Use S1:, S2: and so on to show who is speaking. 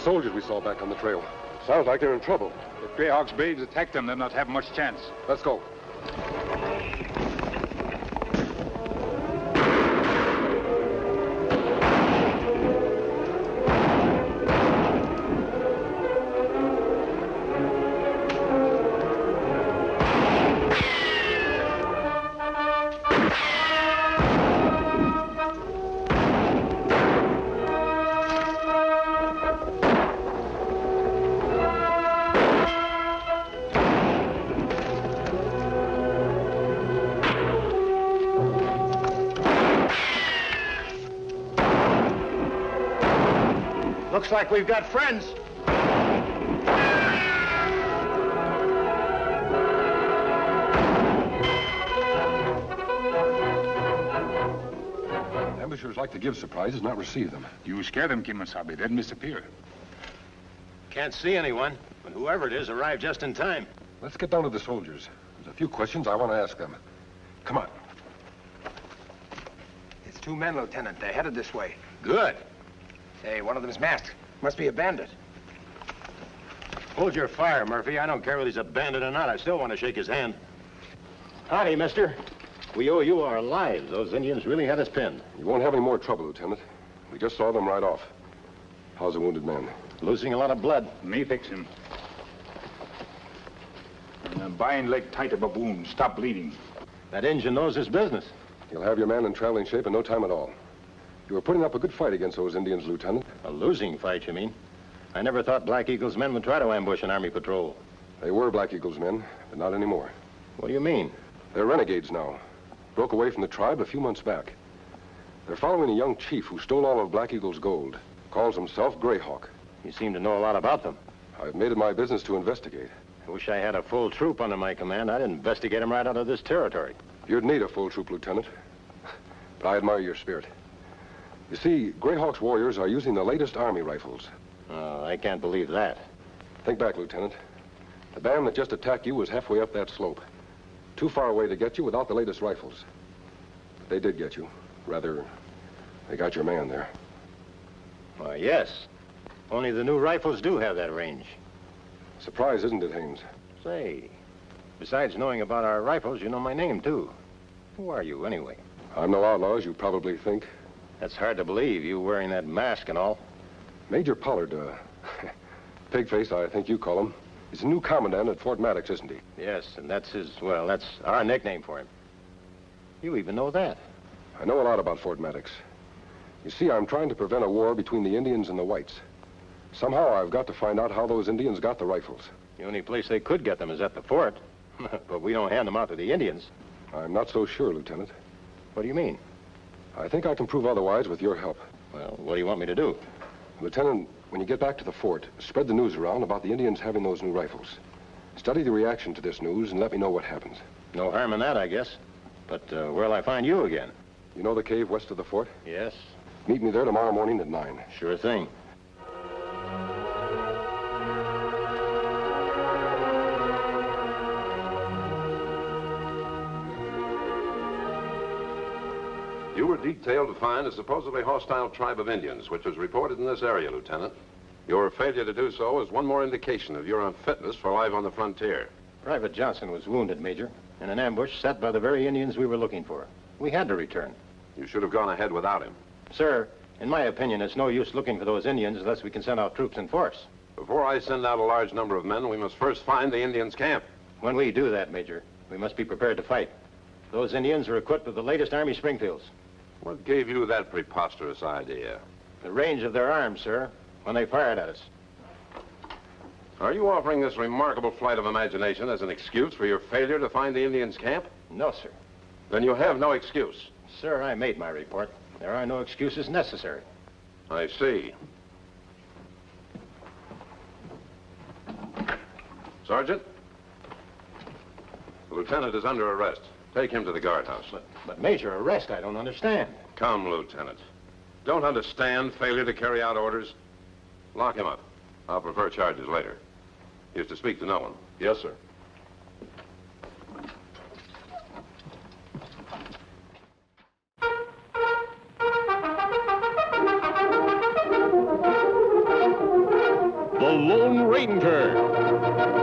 S1: soldiers we saw back on the trail. Sounds like they're in trouble.
S2: If Greyhawk's braves attack them, they'll not have much chance.
S1: Let's go.
S3: Looks like we've got friends.
S1: Ambushers like to give surprises, not receive them.
S2: You scare them, Kemo Sabe, then disappear.
S3: Can't see anyone, but whoever it is arrived just in time.
S1: Let's get down to the soldiers. There's a few questions I want to ask them. Come on.
S4: It's 2 men, Lieutenant. They're headed this way.
S3: Good.
S4: Say, one of them's masked. Must be a bandit.
S3: Hold your fire, Murphy. I don't care whether he's a bandit or not. I still want to shake his hand. Howdy, mister. We owe you our lives. Those Indians really had us pinned.
S1: You won't have any more trouble, Lieutenant. We just saw them right off. How's the wounded man?
S3: Losing a lot of blood.
S2: Me fix him. Bind leg tight of a wound. Stop bleeding.
S3: That Injun knows his business.
S1: You'll have your man in traveling shape in no time at all. You were putting up a good fight against those Indians, Lieutenant.
S3: A losing fight, you mean? I never thought Black Eagle's men would try to ambush an army patrol.
S1: They were Black Eagle's men, but not anymore.
S3: What do you mean?
S1: They're renegades now. Broke away from the tribe a few months back. They're following a young chief who stole all of Black Eagle's gold. Calls himself Greyhawk.
S3: You seem to know a lot about them.
S1: I've made it my business to investigate.
S3: I wish I had a full troop under my command. I'd investigate them right out of this territory.
S1: You'd need a full troop, Lieutenant. But I admire your spirit. You see, Greyhawk's warriors are using the latest army rifles.
S3: I can't believe that.
S1: Think back, Lieutenant. The band that just attacked you was halfway up that slope. Too far away to get you without the latest rifles. But they did get you. Rather, they got your man there.
S3: Why, yes. Only the new rifles do have that range.
S1: Surprise, isn't it, Haynes?
S3: Say, besides knowing about our rifles, you know my name, too. Who are you, anyway?
S1: I'm no outlaw, as you probably think.
S3: That's hard to believe, you wearing that mask and all.
S1: Major Pollard, Pigface, I think you call him. He's a new commandant at Fort Maddox, isn't he?
S3: Yes, and that's his, well, that's our nickname for him. You even know that.
S1: I know a lot about Fort Maddox. You see, I'm trying to prevent a war between the Indians and the whites. Somehow I've got to find out how those Indians got the rifles.
S3: The only place they could get them is at the fort. But we don't hand them out to the Indians.
S1: I'm not so sure, Lieutenant.
S3: What do you mean?
S1: I think I can prove otherwise with your help.
S3: Well, what do you want me to do?
S1: Lieutenant, when you get back to the fort, spread the news around about the Indians having those new rifles. Study the reaction to this news and let me know what happens.
S3: No harm in that, I guess. But where'll I find you again?
S1: You know the cave west of the fort?
S3: Yes.
S1: Meet me there tomorrow morning at 9.
S3: Sure thing.
S5: You were detailed to find a supposedly hostile tribe of Indians, which was reported in this area, Lieutenant. Your failure to do so is one more indication of your unfitness for life on the frontier.
S3: Private Johnson was wounded, Major, in an ambush set by the very Indians we were looking for. We had to return.
S5: You should have gone ahead without him.
S3: Sir, in my opinion, it's no use looking for those Indians unless we can send out troops in force.
S5: Before I send out a large number of men, we must first find the Indians' camp.
S3: When we do that, Major, we must be prepared to fight. Those Indians are equipped with the latest Army Springfields.
S5: What gave you that preposterous idea?
S3: The range of their arms, sir, when they fired at us.
S5: Are you offering this remarkable flight of imagination as an excuse for your failure to find the Indians' camp?
S3: No, sir.
S5: Then you have no excuse.
S3: Sir, I made my report. There are no excuses necessary.
S5: I see. Sergeant, the lieutenant is under arrest. Take him to the guardhouse.
S3: But Major, arrest, I don't understand.
S5: Come, Lieutenant. Don't understand failure to carry out orders? Lock him up. I'll prefer charges later. He is to speak to no one.
S1: Yes, sir.
S6: Lone Ranger.